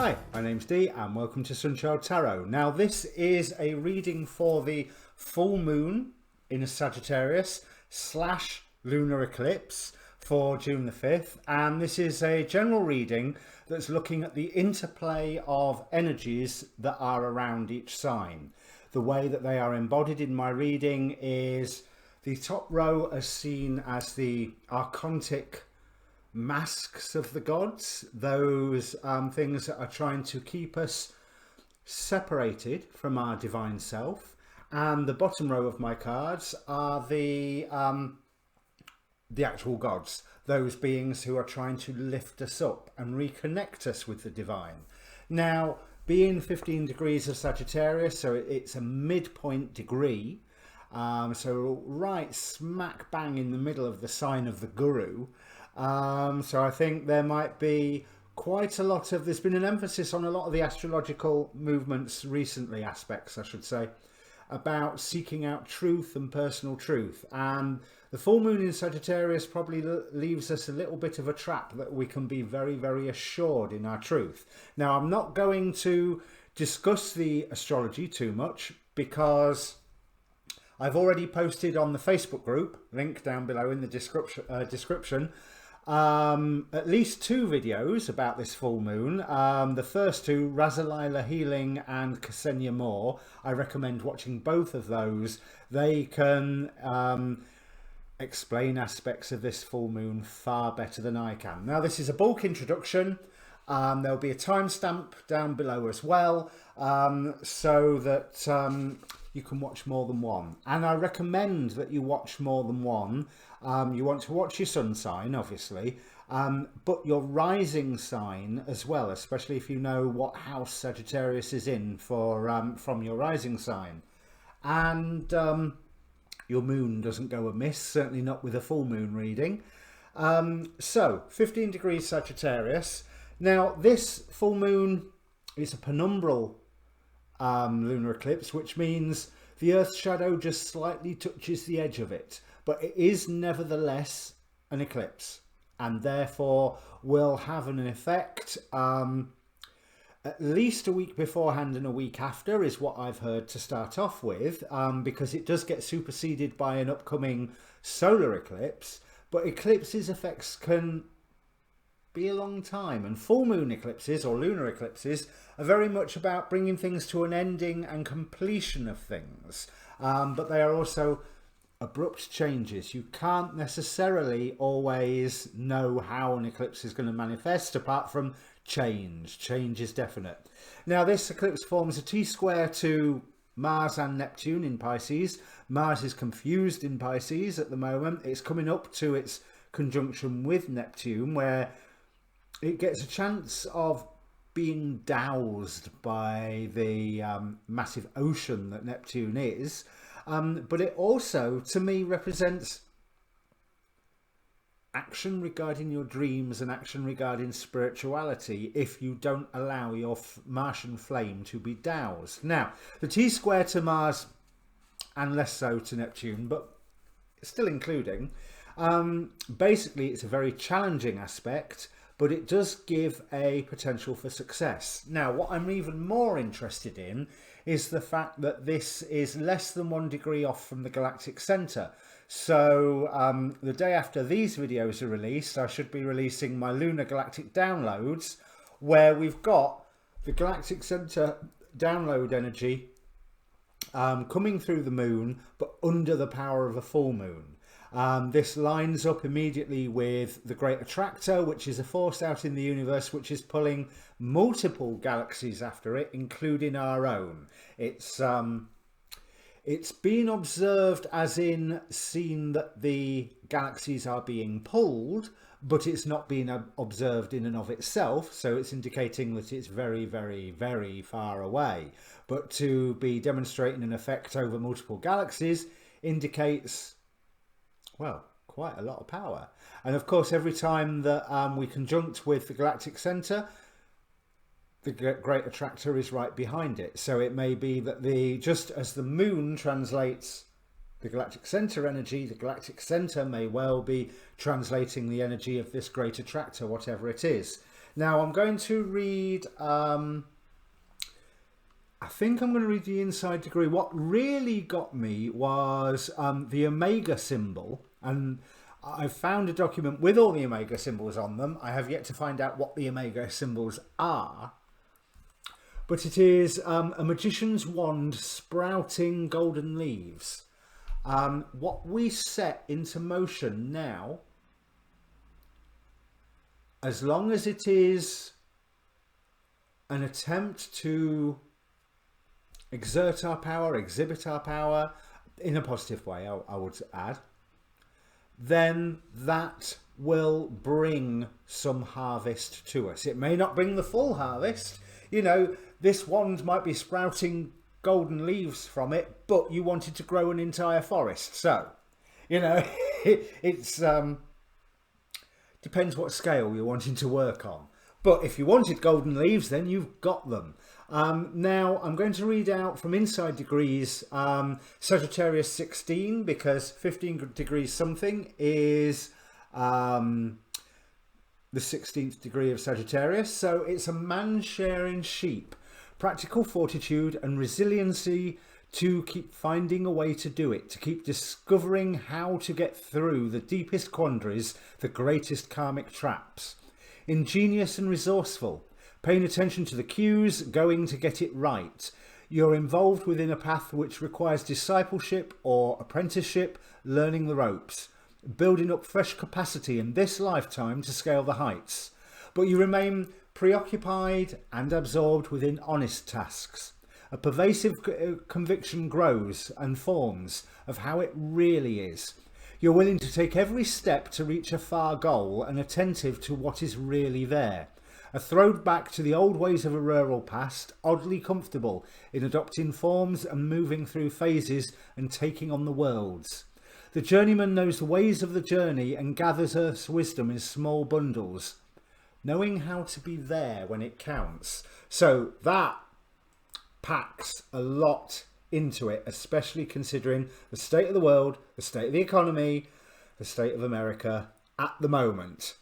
Hi, my name's Dee and welcome to Untitled Tarot. Now this is a reading for the full moon in a Sagittarius / lunar eclipse for June the 5th, and this is a general reading that's looking at the interplay of energies that are around each sign. The way that they are embodied in my reading is the top row is seen as the archontic masks of the gods, those things that are trying to keep us separated from our divine self, and the bottom row of my cards are the actual gods, those beings who are trying to lift us up and reconnect us with the divine. Now, being 15 degrees of Sagittarius, so it's a midpoint degree, so right smack bang in the middle of the sign of the guru. So I think there might be quite a lot of, there's been an emphasis on a lot of the astrological movements recently, aspects I should say, about seeking out truth and personal truth. And the full moon in Sagittarius probably leaves us a little bit of a trap that we can be very, very assured in our truth. Now, I'm not going to discuss the astrology too much because I've already posted on the Facebook group, link down below in the description, at least 2 videos about this full moon. The first 2, Razalila Healing and Ksenia Moore, I recommend watching both of those. They can explain aspects of this full moon far better than I can. Now, this is a bulk introduction. There'll be a timestamp down below as well, so that you can watch more than one. And I recommend that you watch more than one. You want to watch your sun sign, obviously, but your rising sign as well, especially if you know what house Sagittarius is in for from your rising sign. And your moon doesn't go amiss, certainly not with a full moon reading. So 15 degrees Sagittarius. Now, this full moon is a penumbral lunar eclipse, which means the Earth's shadow just slightly touches the edge of it, but it is nevertheless an eclipse, and therefore will have an effect at least a week beforehand and a week after is what I've heard to start off with, because it does get superseded by an upcoming solar eclipse. But eclipses effects can be a long time, and full moon eclipses or lunar eclipses are very much about bringing things to an ending and completion of things, but they are also abrupt changes. You can't necessarily always know how an eclipse is going to manifest apart from change. Change is definite. Now, this eclipse forms a T-square to Mars and Neptune in Pisces. Mars is confused in Pisces at the moment. It's coming up to its conjunction with Neptune, where it gets a chance of being doused by the massive ocean that Neptune is. But it also, to me, represents action regarding your dreams and action regarding spirituality if you don't allow your Martian flame to be doused. Now, the T-square to Mars, and less so to Neptune, but still including, basically it's a very challenging aspect, but it does give a potential for success. Now, what I'm even more interested in is the fact that this is less than 1 degree off from the galactic center. So the day after these videos are released, I should be releasing my lunar galactic downloads, where we've got the galactic center download energy coming through the moon, but under the power of a full moon. This lines up immediately with the Great Attractor, which is a force out in the universe which is pulling multiple galaxies after it, including our own. It's been observed, as in seen that the galaxies are being pulled, but it's not been observed in and of itself, so it's indicating that it's very, very, very far away. But to be demonstrating an effect over multiple galaxies indicates, well, quite a lot of power. And of course, every time that we conjunct with the galactic center, the Great Attractor is right behind it. So it may be that just as the moon translates the galactic center energy, the galactic center may well be translating the energy of this Great Attractor, whatever it is. Now I'm going to read, I think I'm going to read the inside degree. What really got me was the Omega symbol, and I found a document with all the Omega symbols on them. I have yet to find out what the Omega symbols are, but it is a magician's wand sprouting golden leaves. What we set into motion now, as long as it is an attempt to exert our power, exhibit our power in a positive way, I would add, then that will bring some harvest to us. It may not bring the full harvest. You know, this wand might be sprouting golden leaves from it, but you wanted to grow an entire forest. So, you know, it's depends what scale you're wanting to work on. But if you wanted golden leaves, then you've got them. Now, I'm going to read out from Inside Degrees, Sagittarius 16, because 15 degrees something is the 16th degree of Sagittarius. So it's a man sharing sheep, practical fortitude and resiliency to keep finding a way to do it, to keep discovering how to get through the deepest quandaries, the greatest karmic traps. Ingenious and resourceful, paying attention to the cues, going to get it right. You're involved within a path which requires discipleship or apprenticeship, learning the ropes, building up fresh capacity in this lifetime to scale the heights. But you remain preoccupied and absorbed within honest tasks. A pervasive conviction grows and forms of how it really is. You're willing to take every step to reach a far goal and attentive to what is really there. A throwback to the old ways of a rural past, oddly comfortable in adopting forms and moving through phases and taking on the worlds. The journeyman knows the ways of the journey and gathers Earth's wisdom in small bundles, knowing how to be there when it counts. So that packs a lot into it, especially considering the state of the world, the state of the economy, the state of America at the moment.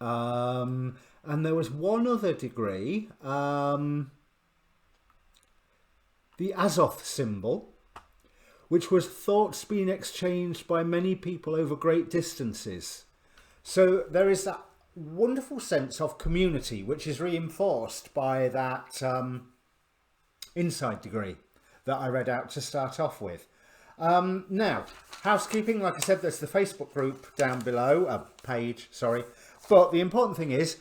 And there was one other degree, the Azoth symbol, which was thoughts being exchanged by many people over great distances. So there is that wonderful sense of community, which is reinforced by that inside degree that I read out to start off with. Now, housekeeping, like I said, there's the Facebook group down below, page, sorry. But the important thing is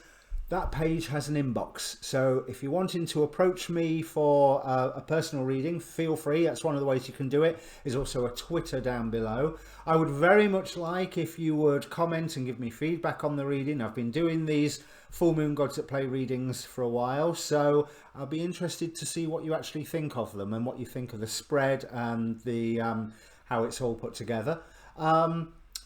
that page has an inbox. So if you're wanting to approach me for a personal reading, feel free. That's one of the ways you can do it. There's also a Twitter down below. I would very much like if you would comment and give me feedback on the reading. I've been doing these Full Moon Gods at Play readings for a while, so I'll be interested to see what you actually think of them and what you think of the spread and the how it's all put together.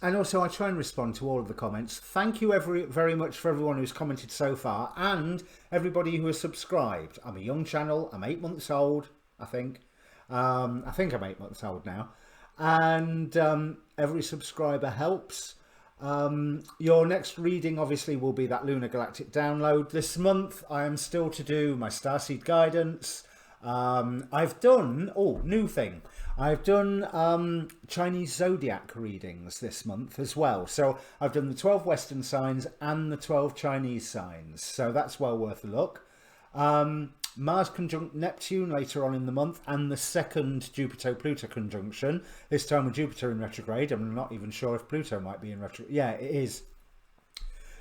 And also I try and respond to all of the comments. Thank you very much for everyone who's commented so far and everybody who has subscribed. I'm a young channel. I'm 8 months old, I think. I'm 8 months old now. And every subscriber helps. Your next reading obviously will be that Lunar Galactic download. This month I am still to do my starseed guidance. I've done, new thing, I've done Chinese zodiac readings this month as well. So I've done the 12 Western signs and the 12 Chinese signs, so that's well worth a look. Mars conjunct Neptune later on in the month, and the second Jupiter-Pluto conjunction, this time with Jupiter in retrograde. I'm not even sure if Pluto might be in retrograde. Yeah, it is.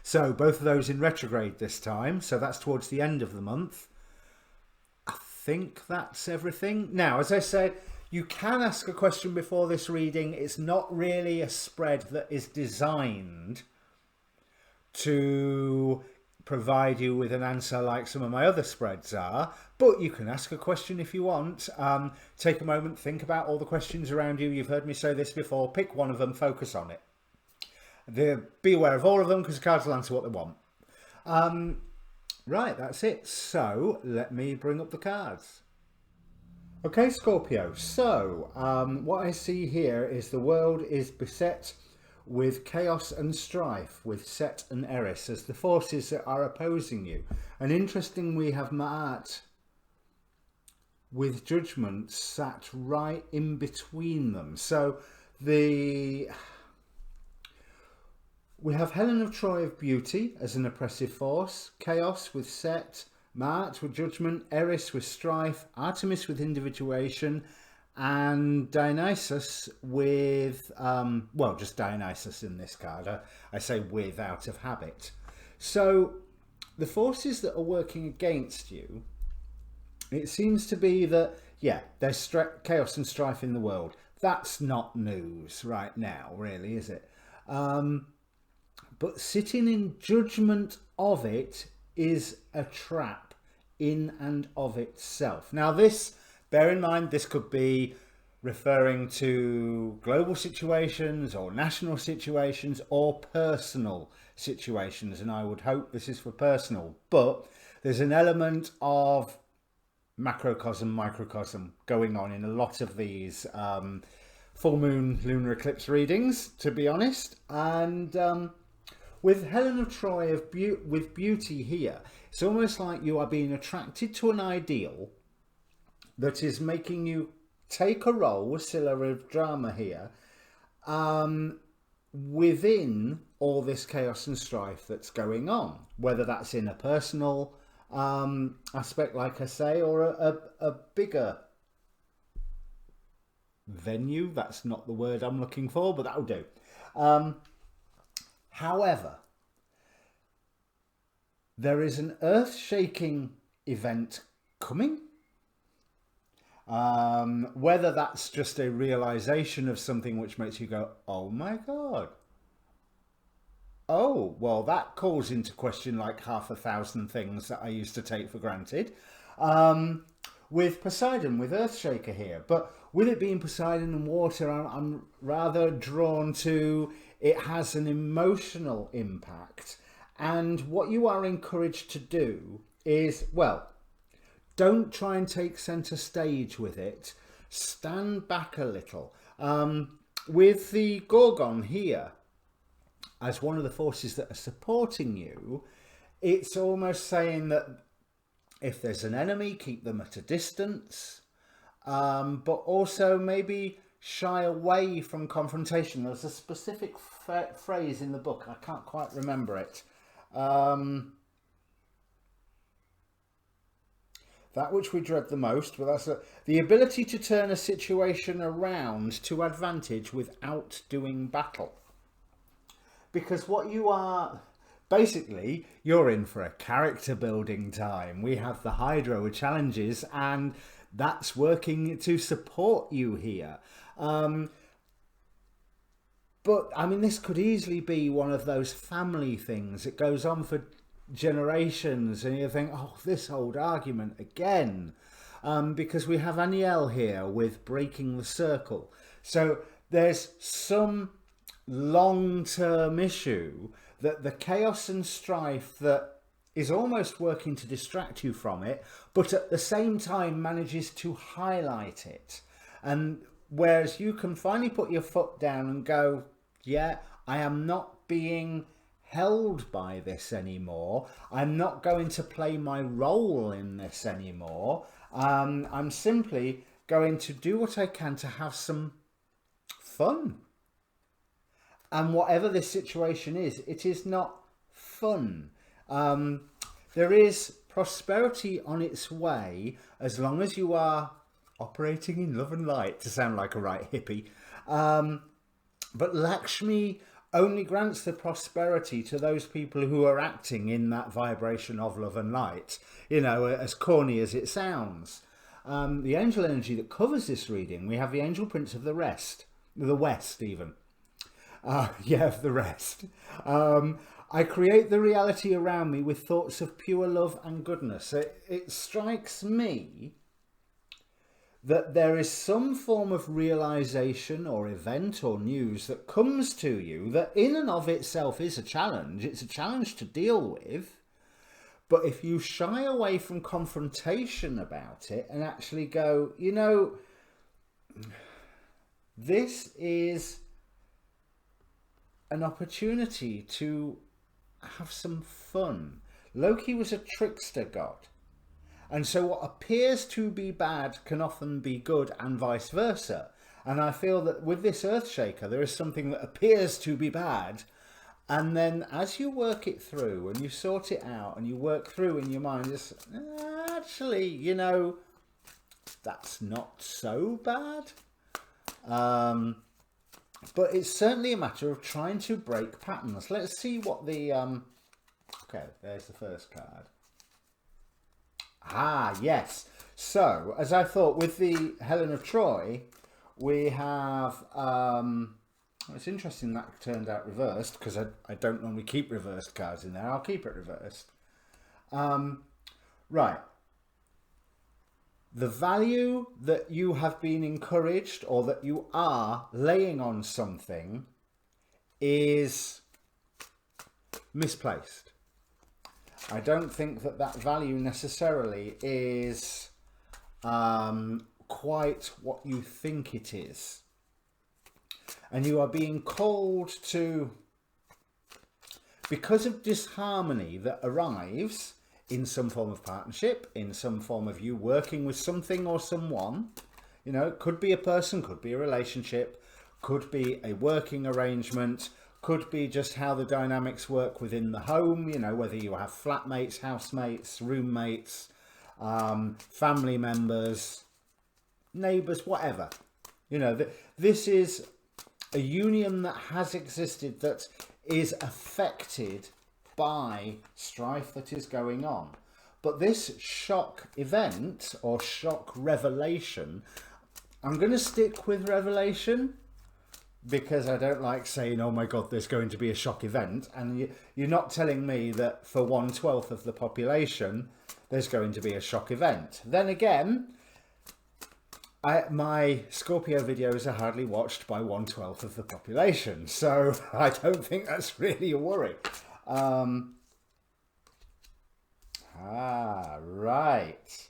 So both of those in retrograde this time, so that's towards the end of the month. I think that's everything. Now, as I said, you can ask a question before this reading. It's not really a spread that is designed to provide you with an answer like some of my other spreads are, but you can ask a question if you want. Take a moment, think about all the questions around you. You've heard me say this before. Pick one of them, focus on it. Be aware of all of them, because the cards will answer what they want. Right, that's it. So let me bring up the cards. Okay, Scorpio. So what I see here is the world is beset with chaos and strife, with Set and Eris as the forces that are opposing you. And interesting, we have Ma'at with Judgment sat right in between them. So we have Helen of Troy of Beauty as an oppressive force, Chaos with Set, Ma'at with Judgment, Eris with Strife, Artemis with Individuation, and Dionysus with, well, just Dionysus in this card. I say with out of habit. So the forces that are working against you, it seems to be that, yeah, there's chaos and strife in the world. That's not news right now, really, is it? But sitting in judgment of it is a trap in and of itself. Now this, bear in mind, this could be referring to global situations or national situations or personal situations. And I would hope this is for personal, but there's an element of macrocosm, microcosm going on in a lot of these full moon lunar eclipse readings, to be honest. And with Helen of Troy with Beauty here, it's almost like you are being attracted to an ideal that is making you take a role, a Scylla of drama here, within all this chaos and strife that's going on, whether that's in a personal aspect, like I say, or a bigger venue. That's not the word I'm looking for, but that'll do. However, there is an earth-shaking event coming. Whether that's just a realization of something which makes you go, oh my God. Oh, well, that calls into question like 500,000 things that I used to take for granted. With Poseidon, with Earthshaker here. But with it being Poseidon and water, I'm rather drawn to it has an emotional impact. And what you are encouraged to do is, well, don't try and take centre stage with it. Stand back a little. With the Gorgon here, as one of the forces that are supporting you, it's almost saying that if there's an enemy, keep them at a distance, but also maybe shy away from confrontation. There's a specific phrase in the book, I can't quite remember it. That which we dread the most, but that's the ability to turn a situation around to advantage without doing battle. Because what you are, basically, you're in for a character building time. We have the Hydra with challenges, and that's working to support you here. But, I mean, this could easily be one of those family things. It goes on for generations, and you think, oh, this old argument again. Because we have Aniel here with breaking the circle. So there's some long-term issue that the chaos and strife that is almost working to distract you from it, but at the same time manages to highlight it. And whereas you can finally put your foot down and go, yeah, I am not being held by this anymore. I'm not going to play my role in this anymore. I'm simply going to do what I can to have some fun. And whatever this situation is, it is not fun. There is prosperity on its way as long as you are operating in love and light, to sound like a right hippie. But Lakshmi only grants the prosperity to those people who are acting in that vibration of love and light, you know, as corny as it sounds. The angel energy that covers this reading, we have the angel prince of the West even. Yeah, the rest. I create the reality around me with thoughts of pure love and goodness. It strikes me that there is some form of realization or event or news that comes to you that in and of itself is a challenge. It's a challenge to deal with. But if you shy away from confrontation about it and actually go, you know, this is an opportunity to have some fun. Loki was a trickster god. And so what appears to be bad can often be good and vice versa. And I feel that with this Earthshaker, there is something that appears to be bad. And then as you work it through and you sort it out and you work through in your mind, it's actually, you know, that's not so bad. But it's certainly a matter of trying to break patterns. Let's see what the... okay, there's the first card. Ah, yes. So, as I thought, with the Helen of Troy, we have... it's interesting that turned out reversed, because I don't normally keep reversed cards in there. I'll keep it reversed. Right. The value that you have been encouraged or that you are laying on something is misplaced. I don't think that that value necessarily is quite what you think it is. And you are being called to, because of disharmony that arrives in some form of partnership, in some form of you working with something or someone, you know, it could be a person, could be a relationship, could be a working arrangement, could be just how the dynamics work within the home, you know, whether you have flatmates, housemates, roommates, family members, neighbours, whatever. You know, this is a union that has existed that is affected by strife that is going on. But this shock event or shock revelation, I'm going to stick with revelation because I don't like saying, oh my God, there's going to be a shock event. And you're not telling me that for 1/12 of the population, there's going to be a shock event. Then again, my Scorpio videos are hardly watched by 1/12 of the population. So I don't think that's really a worry. Right.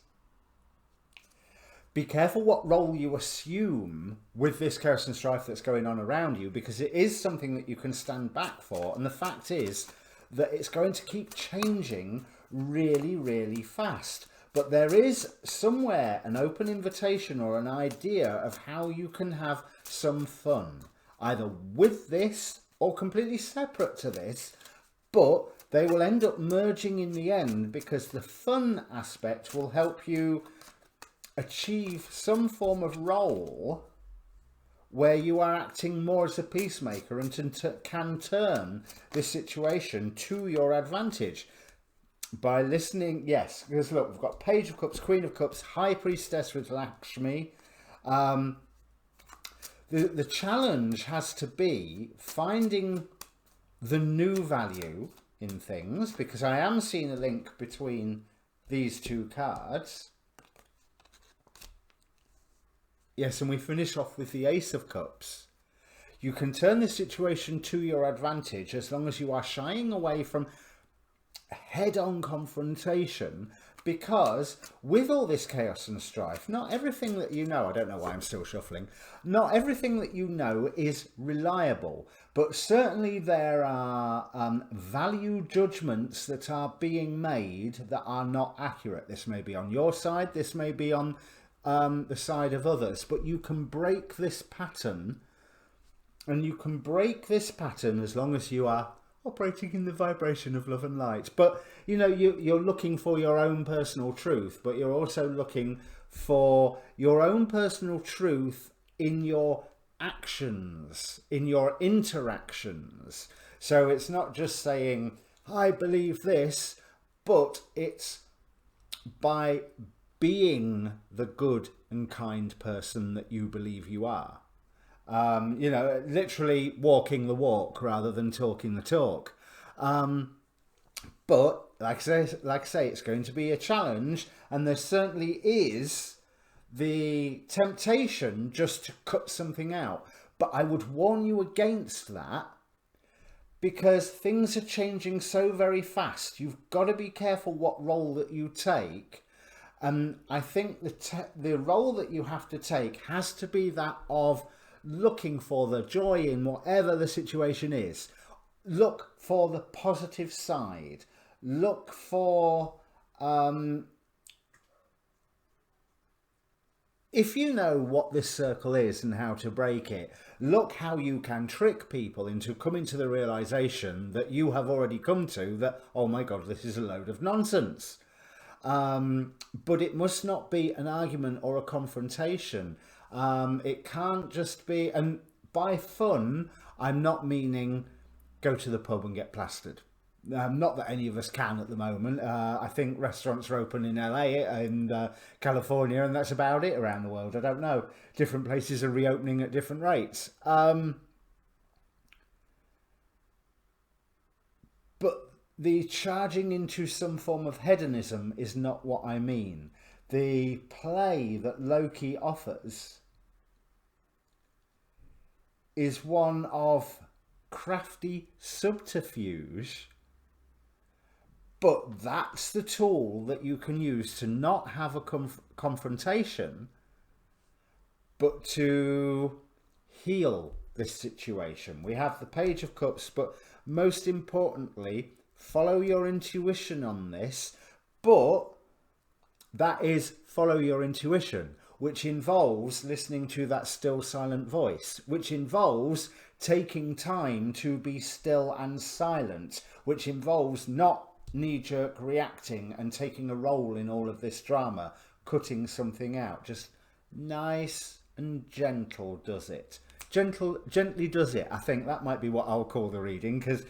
Be careful what role you assume with this chaos and strife that's going on around you, because it is something that you can stand back for. And the fact is that it's going to keep changing really, really fast. But there is somewhere an open invitation or an idea of how you can have some fun, either with this or completely separate to this, but they will end up merging in the end because the fun aspect will help you achieve some form of role where you are acting more as a peacemaker and can turn this situation to your advantage by listening. Yes, because look, we've got Page of Cups, Queen of Cups, High Priestess with Lakshmi. The challenge has to be finding the new value in things, because I am seeing a link between these two cards. Yes, and we finish off with the Ace of Cups. You can turn this situation to your advantage as long as you are shying away from head-on confrontation, because with all this chaos and strife, not everything that you know, I don't know why I'm still shuffling, not everything that you know is reliable, but certainly there are value judgments that are being made that are not accurate. This may be on your side, this may be on the side of others, but you can break this pattern, and you can break this pattern as long as you are operating in the vibration of love and light. But you know, you're looking for your own personal truth, but you're also looking for your own personal truth in your actions, in your interactions. So it's not just saying I believe this, but it's by being the good and kind person that you believe you are. You know, literally walking the walk rather than talking the talk. But like I say, it's going to be a challenge, and there certainly is the temptation just to cut something out. But I would warn you against that, because things are changing so very fast. You've got to be careful what role that you take. And I think the role that you have to take has to be that of looking for the joy in whatever the situation is. Look for the positive side. Look for, if you know what this circle is and how to break it, look how you can trick people into coming to the realization that you have already come to, that, oh my God, this is a load of nonsense. But it must not be an argument or a confrontation. It can't just be, and by fun, I'm not meaning go to the pub and get plastered. Not that any of us can at the moment. I think restaurants are open in LA and California, and that's about it around the world. I don't know. Different places are reopening at different rates. But the charging into some form of hedonism is not what I mean. The play that Loki offers is one of crafty subterfuge, but that's the tool that you can use to not have a confrontation, but to heal this situation. We have the Page of Cups, but most importantly, follow your intuition on this. But that is follow your intuition, which involves listening to that still silent voice, which involves taking time to be still and silent, which involves not knee-jerk reacting and taking a role in all of this drama, cutting something out. Just nice and gentle does it. Gently does it. I think that might be what I'll call the reading, because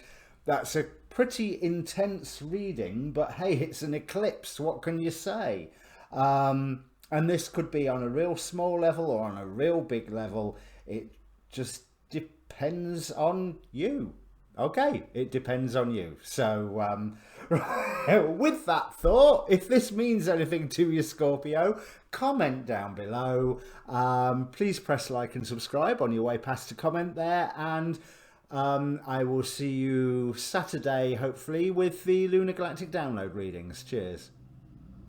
that's a pretty intense reading, but hey, it's an eclipse. What can you say? And this could be on a real small level or on a real big level. It just depends on you. Okay, it depends on you. So with that thought, if this means anything to you, Scorpio, comment down below. Please press like and subscribe on your way past to comment there. And I will see you Saturday, hopefully, with the Lunar Galactic Download readings. Cheers.